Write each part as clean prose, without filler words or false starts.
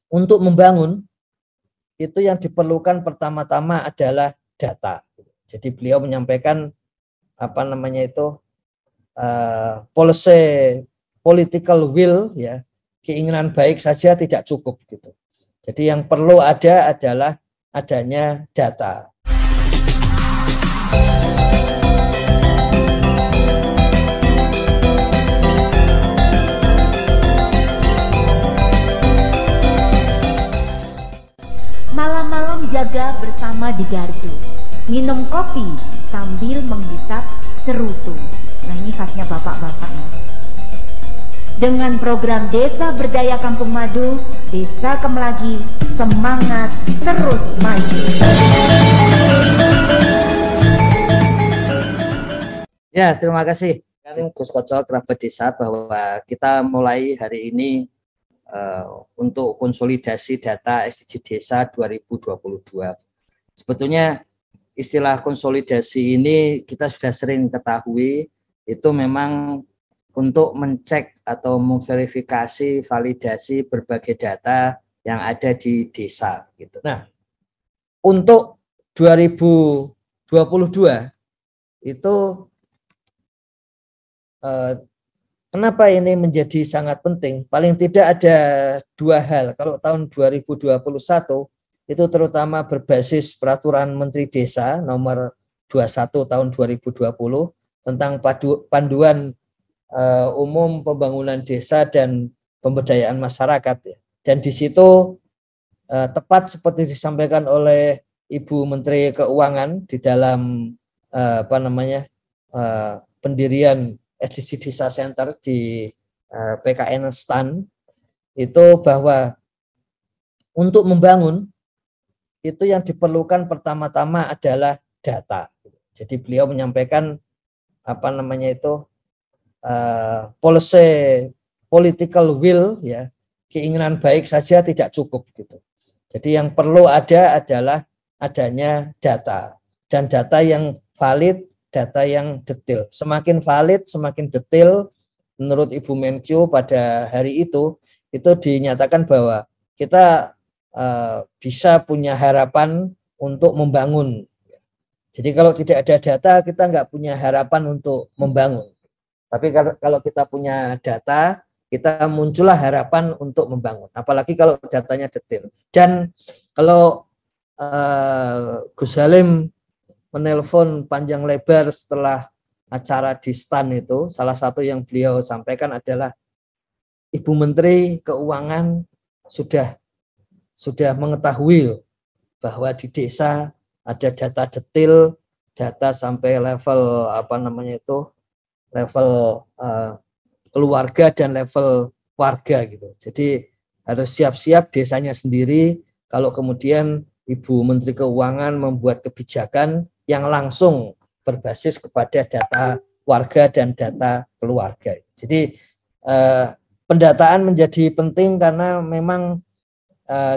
untuk membangun itu yang diperlukan pertama-tama adalah data. Jadi beliau menyampaikan policy political will, ya, keinginan baik saja tidak cukup gitu. Jadi yang perlu ada adalah adanya data. Malam-malam jaga bersama di gardu, minum kopi sambil menghisap cerutu. Nah, ini khasnya bapak-bapak nih. Dengan program Desa Berdaya Kampung Madu, Desa Kemelagi semangat terus maju. Ya, terima kasih Gus Koco, kerabat desa, bahwa kita mulai hari ini untuk konsolidasi data SDG Desa 2022. Sebetulnya istilah konsolidasi ini kita sudah sering ketahui, itu memang untuk mencek atau memverifikasi, validasi berbagai data yang ada di desa gitu. Nah, untuk 2022 itu kenapa ini menjadi sangat penting? Paling tidak ada dua hal. Kalau tahun 2021 itu terutama berbasis peraturan Menteri Desa nomor 21 tahun 2020 tentang panduan umum pembangunan desa dan pemberdayaan masyarakat, ya. Dan di situ tepat seperti disampaikan oleh Ibu Menteri Keuangan di dalam pendirian SDG Desa Center di PKN STAN, itu bahwa untuk membangun itu yang diperlukan pertama-tama adalah data. Jadi beliau menyampaikan policy political will, ya, keinginan baik saja tidak cukup gitu. Jadi yang perlu ada adalah adanya data, dan data yang valid, data yang detail. Semakin valid, semakin detail, menurut Ibu Menkyu pada hari itu dinyatakan bahwa kita bisa punya harapan untuk membangun. Jadi kalau tidak ada data, kita nggak punya harapan untuk membangun. Tapi kalau kita punya data, kita muncullah harapan untuk membangun. Apalagi kalau datanya detail. Dan kalau Gus Halim menelpon panjang lebar setelah acara di STAN itu, salah satu yang beliau sampaikan adalah Ibu Menteri Keuangan sudah mengetahui bahwa di desa ada data detail, data sampai level level keluarga dan level warga gitu. Jadi harus siap-siap desanya sendiri kalau kemudian Ibu Menteri Keuangan membuat kebijakan yang langsung berbasis kepada data warga dan data keluarga. Jadi pendataan menjadi penting karena memang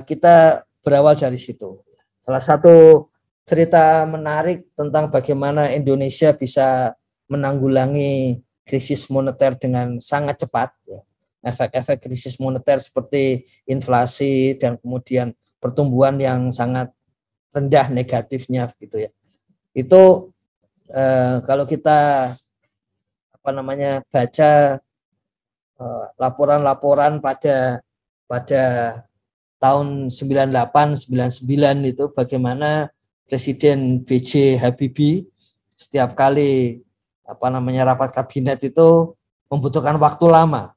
kita berawal dari situ. Salah satu cerita menarik tentang bagaimana Indonesia bisa menanggulangi krisis moneter dengan sangat cepat, ya. Efek-efek krisis moneter seperti inflasi dan kemudian pertumbuhan yang sangat rendah negatifnya gitu, ya. Itu kalau kita baca laporan-laporan pada tahun 98 99 itu bagaimana Presiden B.J. Habibie setiap kali rapat kabinet itu membutuhkan waktu lama.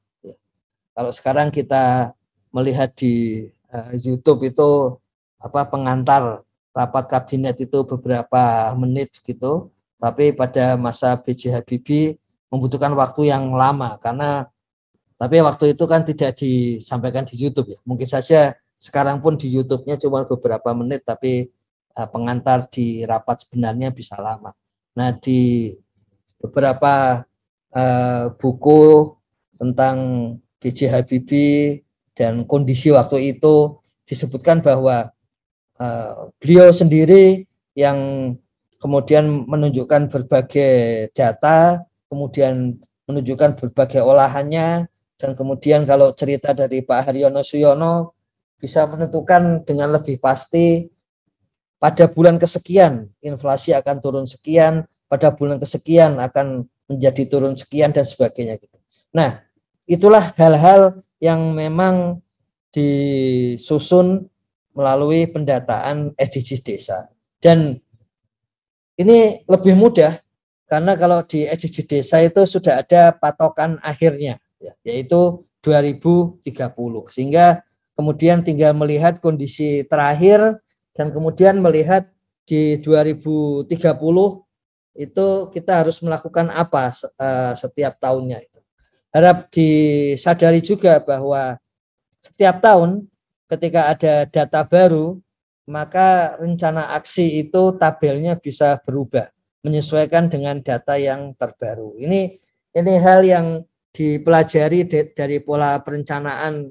Kalau sekarang kita melihat di YouTube itu pengantar rapat kabinet itu beberapa menit gitu, tapi pada masa B.J. Habibie membutuhkan waktu yang lama tapi waktu itu kan tidak disampaikan di YouTube, ya. Mungkin saja sekarang pun di YouTube-nya cuma beberapa menit, tapi pengantar di rapat sebenarnya bisa lama. Nah, di beberapa buku tentang B.J. Habibie dan kondisi waktu itu disebutkan bahwa beliau sendiri yang kemudian menunjukkan berbagai data, kemudian menunjukkan berbagai olahannya, dan kemudian kalau cerita dari Pak Haryono Suyono bisa menentukan dengan lebih pasti pada bulan kesekian inflasi akan turun sekian, pada bulan kesekian akan menjadi turun sekian dan sebagainya gitu. Nah, itulah hal-hal yang memang disusun melalui pendataan SDGs desa. Dan ini lebih mudah karena kalau di SDGs desa itu sudah ada patokan akhirnya, yaitu 2030. Sehingga kemudian tinggal melihat kondisi terakhir dan kemudian melihat di 2030 itu kita harus melakukan apa setiap tahunnya. Harap disadari juga bahwa setiap tahun ketika ada data baru, maka rencana aksi itu tabelnya bisa berubah menyesuaikan dengan data yang terbaru. Ini hal yang dipelajari dari pola perencanaan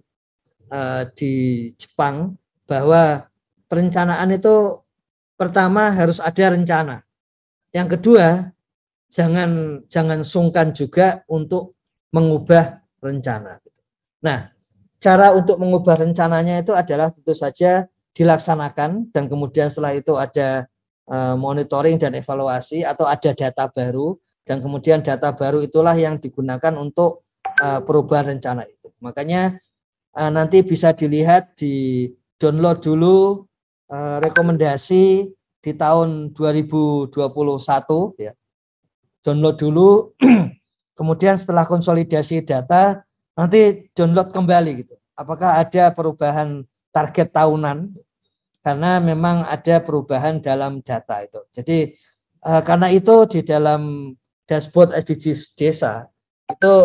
di Jepang, bahwa perencanaan itu pertama harus ada rencana. Yang kedua, jangan sungkan juga untuk mengubah rencana. Nah, cara untuk mengubah rencananya itu adalah tentu saja dilaksanakan dan kemudian setelah itu ada monitoring dan evaluasi atau ada data baru dan kemudian data baru itulah yang digunakan untuk perubahan rencana itu. Makanya nanti bisa dilihat di download dulu rekomendasi di tahun 2021 ya. Download dulu kemudian setelah konsolidasi data nanti download kembali gitu. Apakah ada perubahan target tahunan? Karena memang ada perubahan dalam data itu. Jadi karena itu di dalam dashboard SDGs desa itu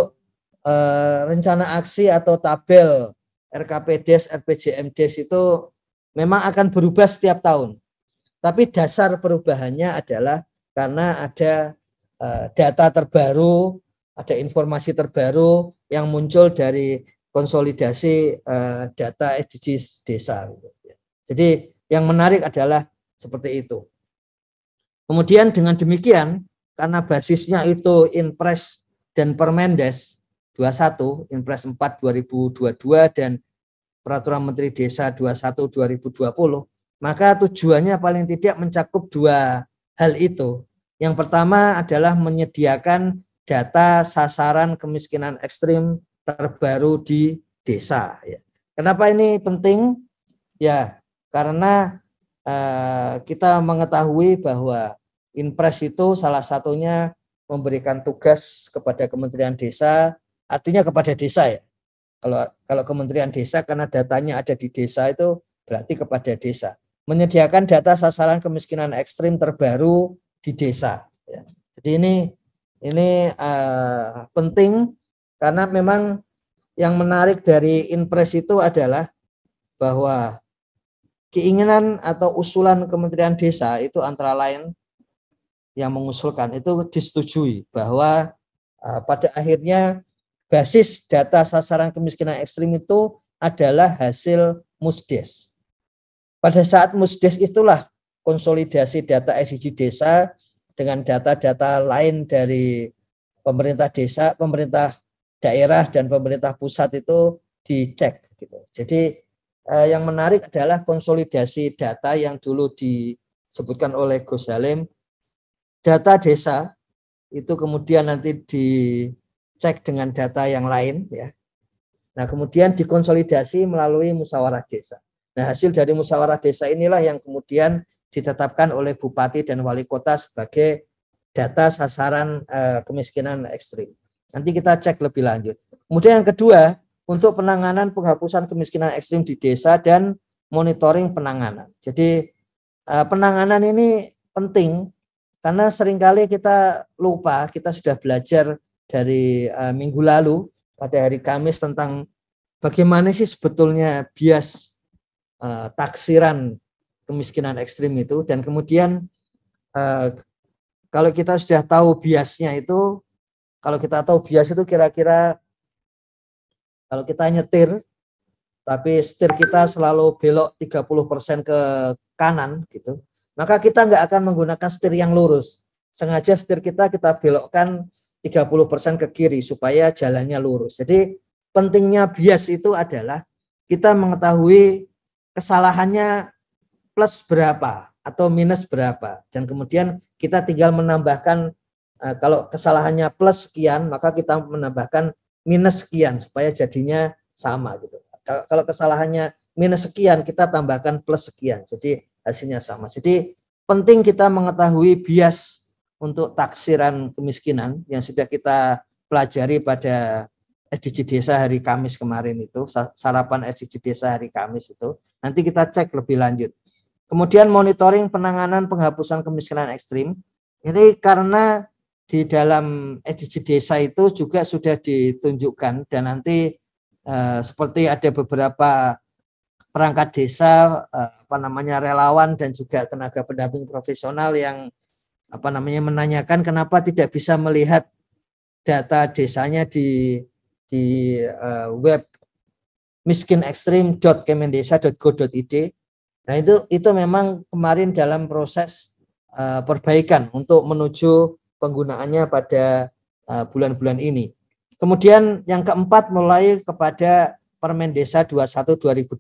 rencana aksi atau tabel RKPDes, RPJMDes itu memang akan berubah setiap tahun. Tapi dasar perubahannya adalah karena ada data terbaru, ada informasi terbaru yang muncul dari konsolidasi data SDGs desa. Jadi yang menarik adalah seperti itu. Kemudian dengan demikian, karena basisnya itu Inpres dan Permendes 21, Inpres 4 2022 dan Peraturan Menteri Desa 21 2020, maka tujuannya paling tidak mencakup dua hal itu. Yang pertama adalah menyediakan data sasaran kemiskinan ekstrim terbaru di desa. Kenapa ini penting? Ya, karena kita mengetahui bahwa Inpres itu salah satunya memberikan tugas kepada Kementerian Desa, artinya kepada desa ya. Kalau Kementerian Desa karena datanya ada di desa itu berarti kepada desa. Menyediakan data sasaran kemiskinan ekstrim terbaru di desa. Ya. Jadi ini penting karena memang yang menarik dari Inpres itu adalah bahwa keinginan atau usulan Kementerian Desa itu antara lain yang mengusulkan itu disetujui bahwa pada akhirnya basis data sasaran kemiskinan ekstrim itu adalah hasil Musdes. Pada saat Musdes itulah konsolidasi data SDGs desa dengan data-data lain dari pemerintah desa, pemerintah daerah dan pemerintah pusat itu dicek gitu. Jadi yang menarik adalah konsolidasi data yang dulu disebutkan oleh Gus Halim, data desa itu kemudian nanti dicek dengan data yang lain ya. Nah, kemudian dikonsolidasi melalui musyawarah desa. Nah, hasil dari musyawarah desa inilah yang kemudian ditetapkan oleh bupati dan wali kota sebagai data sasaran kemiskinan ekstrim. Nanti kita cek lebih lanjut. Kemudian yang kedua, untuk penanganan penghapusan kemiskinan ekstrim di desa dan monitoring penanganan. Jadi penanganan ini penting karena seringkali kita lupa, kita sudah belajar dari minggu lalu pada hari Kamis tentang bagaimana sih sebetulnya bias taksiran kemiskinan ekstrim itu, dan kemudian kalau kita sudah tahu biasnya itu, kalau kita tahu bias itu kira-kira kalau kita nyetir tapi setir kita selalu belok 30% ke kanan gitu, maka kita nggak akan menggunakan setir yang lurus. Sengaja setir kita belokkan 30% ke kiri supaya jalannya lurus. Jadi pentingnya bias itu adalah kita mengetahui kesalahannya plus berapa atau minus berapa, dan kemudian kita tinggal menambahkan, kalau kesalahannya plus sekian maka kita menambahkan minus sekian supaya jadinya sama gitu. Kalau kesalahannya minus sekian kita tambahkan plus sekian, jadi hasilnya sama. Jadi penting kita mengetahui bias untuk taksiran kemiskinan yang sudah kita pelajari pada SDG Desa hari Kamis kemarin itu, sarapan SDG Desa hari Kamis itu. Nanti kita cek lebih lanjut. Kemudian monitoring penanganan penghapusan kemiskinan ekstrim. Ini karena di dalam SDG Desa itu juga sudah ditunjukkan, dan nanti seperti ada beberapa perangkat desa, relawan dan juga tenaga pendamping profesional yang menanyakan kenapa tidak bisa melihat data desanya di web miskinekstrim.kemendesa.go.id. Nah itu memang kemarin dalam proses perbaikan untuk menuju penggunaannya pada bulan-bulan ini. Kemudian yang keempat, mulai kepada Permen Desa 21 2020,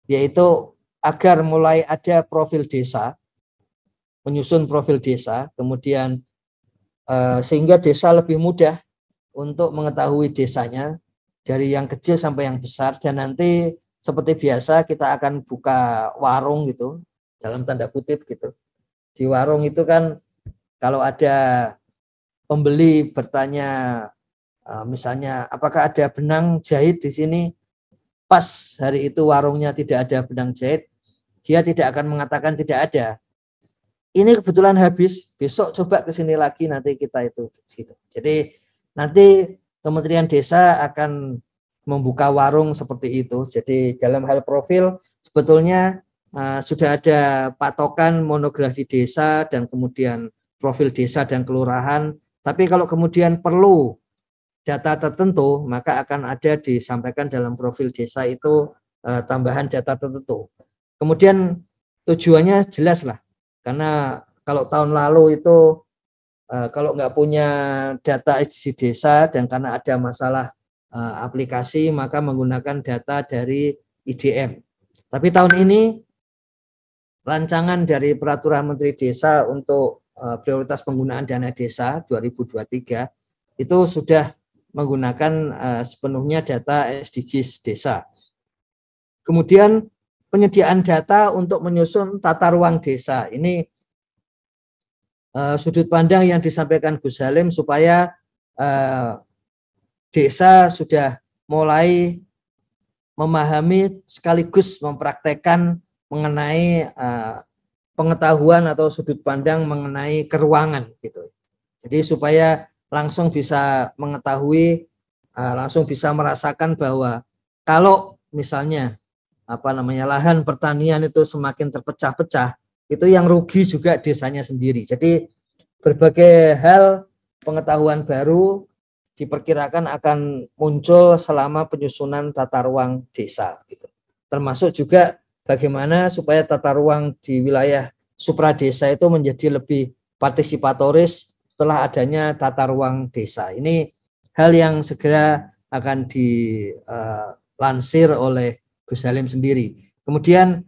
yaitu agar mulai ada profil desa, menyusun profil desa, kemudian sehingga desa lebih mudah untuk mengetahui desanya dari yang kecil sampai yang besar. Dan nanti seperti biasa kita akan buka warung gitu, dalam tanda kutip gitu. Di warung itu kan kalau ada pembeli bertanya, misalnya apakah ada benang jahit di sini, pas hari itu warungnya tidak ada benang jahit, dia tidak akan mengatakan tidak ada. Ini kebetulan habis, besok coba ke sini lagi, nanti kita itu gitu. Jadi nanti Kementerian Desa akan membuka warung seperti itu. Jadi dalam hal profil sebetulnya sudah ada patokan monografi desa dan kemudian profil desa dan kelurahan. Tapi kalau kemudian perlu data tertentu, maka akan ada disampaikan dalam profil desa itu tambahan data tertentu. Kemudian tujuannya jelas lah, karena kalau tahun lalu itu kalau nggak punya data SDG Desa dan karena ada masalah aplikasi, maka menggunakan data dari IDM. Tapi tahun ini rancangan dari Peraturan Menteri Desa untuk prioritas penggunaan dana desa 2023 itu sudah menggunakan sepenuhnya data SDGs Desa. Kemudian penyediaan data untuk menyusun tata ruang desa. Ini sudut pandang yang disampaikan Gus Halim supaya desa sudah mulai memahami sekaligus mempraktekkan mengenai pengetahuan atau sudut pandang mengenai keruangan gitu. Jadi supaya langsung bisa mengetahui, langsung bisa merasakan bahwa kalau misalnya lahan pertanian itu semakin terpecah-pecah, itu yang rugi juga desanya sendiri. Jadi berbagai hal pengetahuan baru diperkirakan akan muncul selama penyusunan tata ruang desa gitu. Termasuk juga bagaimana supaya tata ruang di wilayah supradesa itu menjadi lebih partisipatoris setelah adanya tata ruang desa. Ini hal yang segera akan dilansir oleh Gus Halim sendiri. Kemudian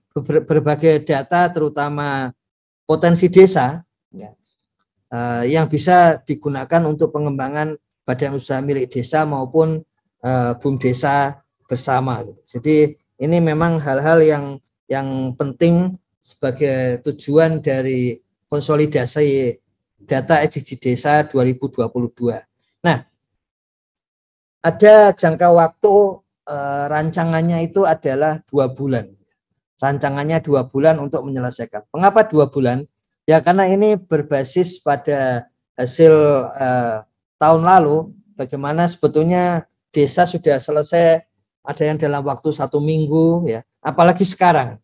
berbagai data terutama potensi desa yang bisa digunakan untuk pengembangan badan usaha milik desa maupun BUMDesa bersama. Jadi ini memang hal-hal yang penting sebagai tujuan dari konsolidasi data SDG Desa 2022. Nah, ada jangka waktu rancangannya itu adalah 2 bulan. Rancangannya 2 bulan untuk menyelesaikan. Mengapa 2 bulan? Ya karena ini berbasis pada hasil tahun lalu, bagaimana sebetulnya desa sudah selesai, ada yang dalam waktu 1 minggu, ya. Apalagi sekarang,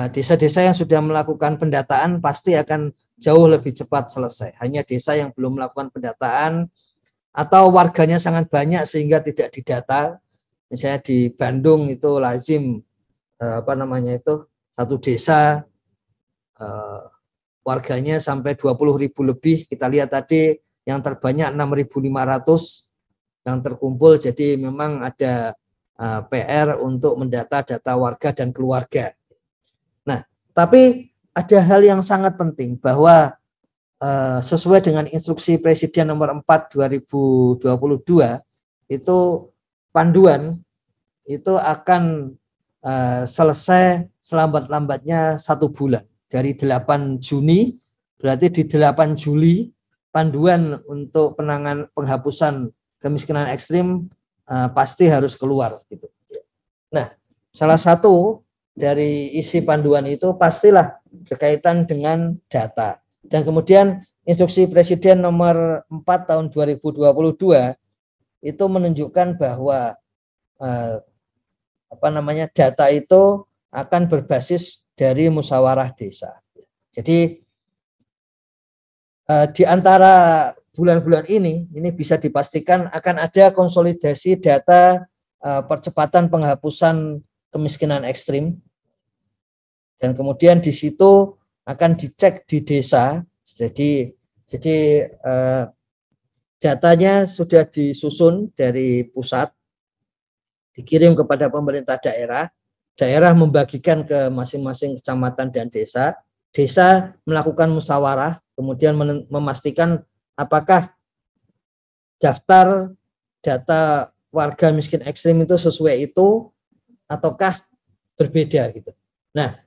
desa-desa yang sudah melakukan pendataan pasti akan jauh lebih cepat selesai. Hanya desa yang belum melakukan pendataan atau warganya sangat banyak sehingga tidak didata. Misalnya di Bandung itu lazim satu desa warganya sampai 20.000 lebih. Kita lihat tadi yang terbanyak 6.500 yang terkumpul. Jadi memang ada PR untuk mendata data warga dan keluarga. Nah, tapi ada hal yang sangat penting bahwa sesuai dengan instruksi Presiden nomor 4 2022 itu panduan itu akan selesai selambat-lambatnya 1 bulan dari 8 Juni, berarti di 8 Juli panduan untuk penghapusan kemiskinan ekstrim pasti harus keluar gitu. Nah, salah satu dari isi panduan itu pastilah berkaitan dengan data. Dan kemudian instruksi Presiden nomor 4 tahun 2022 itu menunjukkan bahwa data itu akan berbasis dari musyawarah desa. Jadi di antara bulan-bulan ini bisa dipastikan akan ada konsolidasi data percepatan penghapusan kemiskinan ekstrim. Dan kemudian di situ akan dicek di desa. Jadi datanya sudah disusun dari pusat, dikirim kepada pemerintah daerah, daerah membagikan ke masing-masing kecamatan dan desa, desa melakukan musyawarah, kemudian memastikan apakah daftar data warga miskin ekstrim itu sesuai itu ataukah berbeda gitu. Nah,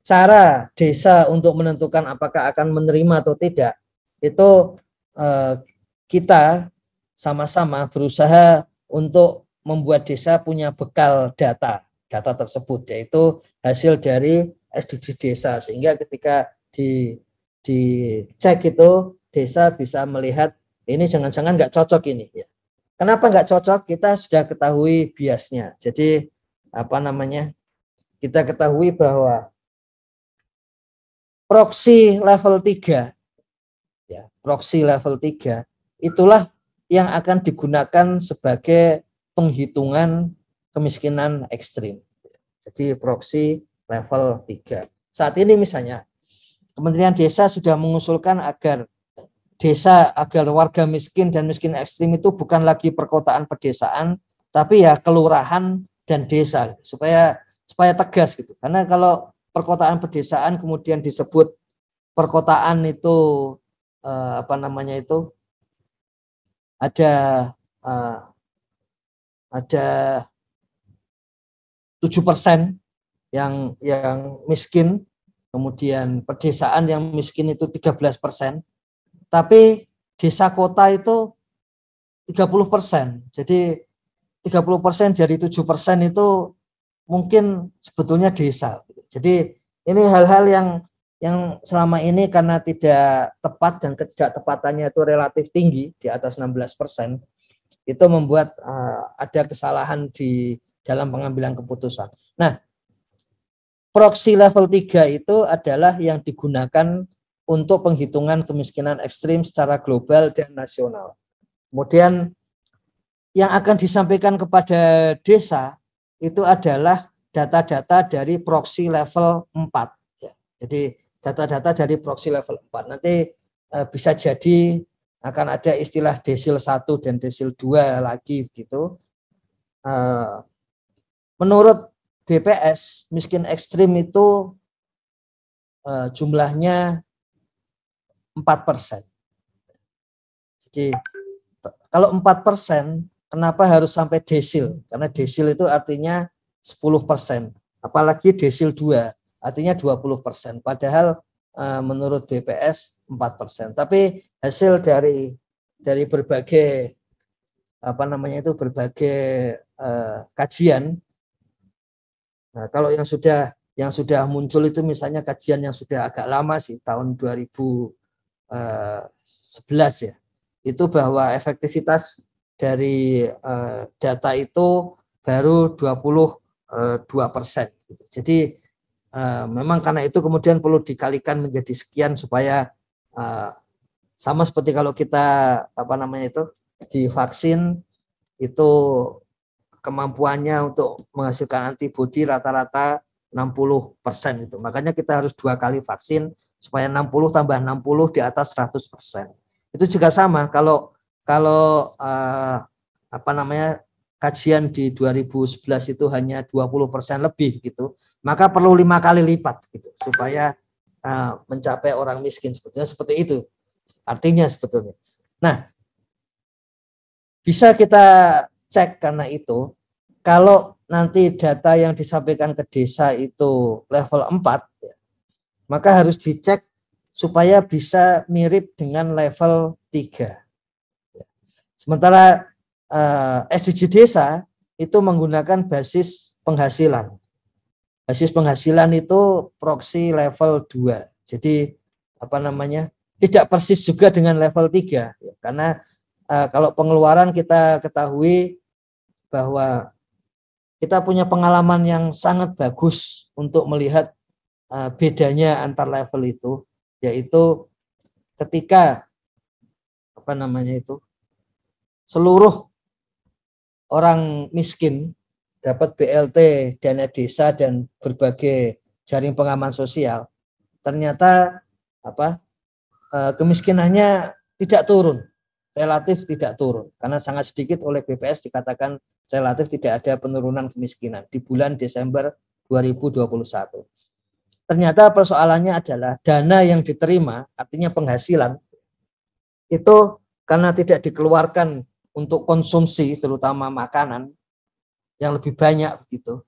cara desa untuk menentukan apakah akan menerima atau tidak itu kita sama-sama berusaha untuk membuat desa punya bekal data tersebut, yaitu hasil dari SDGs desa, sehingga ketika dicek itu desa bisa melihat ini jangan-jangan nggak cocok ini ya. Kenapa nggak cocok? Kita sudah ketahui biasnya. Jadi kita ketahui bahwa proxy level 3 ya, proxy level 3 itulah yang akan digunakan sebagai penghitungan kemiskinan ekstrim. Jadi proxy level 3. Saat ini misalnya Kementerian Desa sudah mengusulkan agar warga miskin dan miskin ekstrim itu bukan lagi perkotaan pedesaan, tapi ya kelurahan dan desa, supaya tegas gitu. Karena kalau perkotaan pedesaan kemudian disebut perkotaan itu ada 7% yang miskin, kemudian pedesaan yang miskin itu 13%, tapi desa kota itu 30%. Jadi 30% dari 7% itu mungkin sebetulnya desa. Jadi ini hal-hal yang selama ini karena tidak tepat dan ketidaktepatannya itu relatif tinggi di atas 16%, itu membuat ada kesalahan di dalam pengambilan keputusan. Nah, proxy level 3 itu adalah yang digunakan untuk penghitungan kemiskinan ekstrim secara global dan nasional. Kemudian yang akan disampaikan kepada desa itu adalah data-data dari proxy level 4. Ya. Jadi data-data dari proxy level 4. Nanti bisa jadi akan ada istilah desil 1 dan desil 2 lagi begitu. Menurut BPS, miskin ekstrim itu jumlahnya 4%. Jadi kalau 4%, kenapa harus sampai desil? Karena desil itu artinya 10%. Apalagi desil 2, artinya 20%. Padahal menurut BPS 4%. Tapi hasil dari berbagai kajian. Nah, kalau yang sudah muncul itu misalnya kajian yang sudah agak lama sih, tahun 2011 ya. Itu bahwa efektivitas dari data itu baru 22%. Jadi memang karena itu kemudian perlu dikalikan menjadi sekian supaya sama seperti kalau kita divaksin itu kemampuannya untuk menghasilkan antibodi rata-rata 60% itu. Makanya kita harus 2 kali vaksin supaya 60 tambah 60 di atas 100%. Itu juga sama kalau kajian di 2011 itu hanya 20% lebih gitu, maka perlu 5 kali lipat gitu supaya mencapai orang miskin. Sebetulnya seperti itu artinya sebetulnya. Nah, bisa kita cek karena itu, kalau nanti data yang disampaikan ke desa itu level 4, ya, maka harus dicek supaya bisa mirip dengan level 3. Sementara SDG desa itu menggunakan basis penghasilan. Basis penghasilan itu proxy level 2. Jadi tidak persis juga dengan level 3, ya, karena kalau pengeluaran kita ketahui bahwa kita punya pengalaman yang sangat bagus untuk melihat bedanya antar level itu, yaitu ketika seluruh orang miskin dapat BLT, dana desa dan berbagai jaring pengaman sosial, ternyata kemiskinannya tidak turun, relatif tidak turun, karena sangat sedikit oleh BPS dikatakan relatif tidak ada penurunan kemiskinan di bulan Desember 2021. Ternyata persoalannya adalah dana yang diterima, artinya penghasilan, itu karena tidak dikeluarkan untuk konsumsi, terutama makanan yang lebih banyak begitu,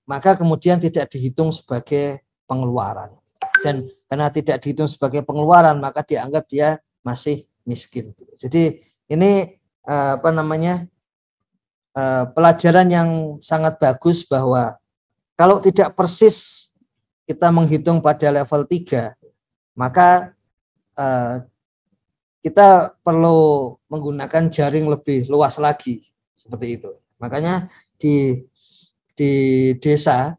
maka kemudian tidak dihitung sebagai pengeluaran. Dan karena tidak dihitung sebagai pengeluaran, maka dianggap dia masih miskin. Jadi ini pelajaran yang sangat bagus bahwa kalau tidak persis kita menghitung pada level 3, maka kita perlu menggunakan jaring lebih luas lagi, seperti itu. Makanya di desa,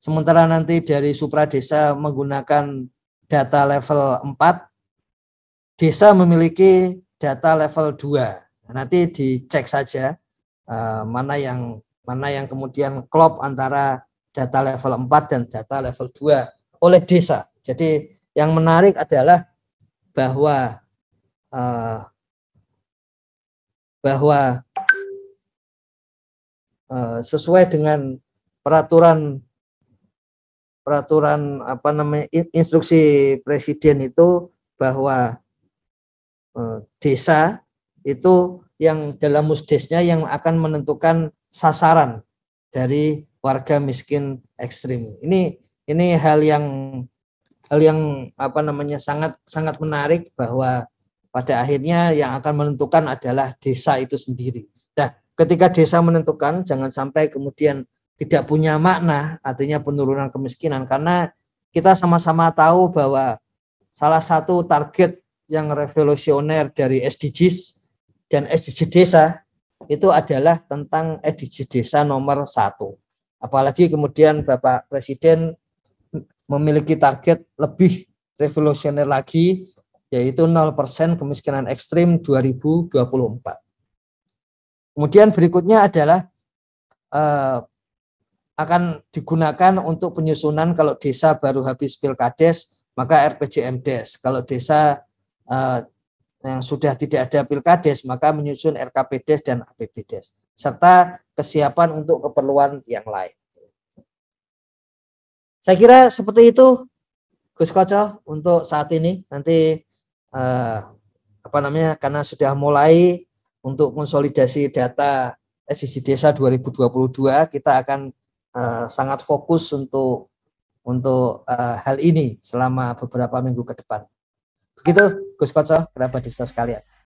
sementara nanti dari supra desa menggunakan data level 4, desa memiliki data level 2. Nanti dicek saja mana yang kemudian klop antara data level 4 dan data level 2 oleh desa. Jadi yang menarik adalah bahwa sesuai dengan peraturan instruksi presiden itu, bahwa desa itu yang dalam musdesnya yang akan menentukan sasaran dari warga miskin ekstrim. Ini hal yang sangat menarik, bahwa pada akhirnya yang akan menentukan adalah desa itu sendiri. Nah, ketika desa menentukan, jangan sampai kemudian tidak punya makna, artinya penurunan kemiskinan, karena kita sama-sama tahu bahwa salah satu target yang revolusioner dari SDGs dan SDG desa itu adalah tentang SDG desa nomor 1. Apalagi kemudian Bapak Presiden memiliki target lebih revolusioner lagi, yaitu 0% kemiskinan ekstrim 2024. Kemudian berikutnya adalah akan digunakan untuk penyusunan kalau desa baru habis Pilkades, maka RPJMdes. Kalau desa yang sudah tidak ada Pilkades, maka menyusun RKPdes dan APBdes, serta kesiapan untuk keperluan yang lain. Saya kira seperti itu, Gus Koco, untuk saat ini. Nanti karena sudah mulai untuk konsolidasi data SDG Desa 2022, kita akan sangat fokus untuk hal ini selama beberapa minggu ke depan. Begitu, Gus Koco, kerabat desa sekalian.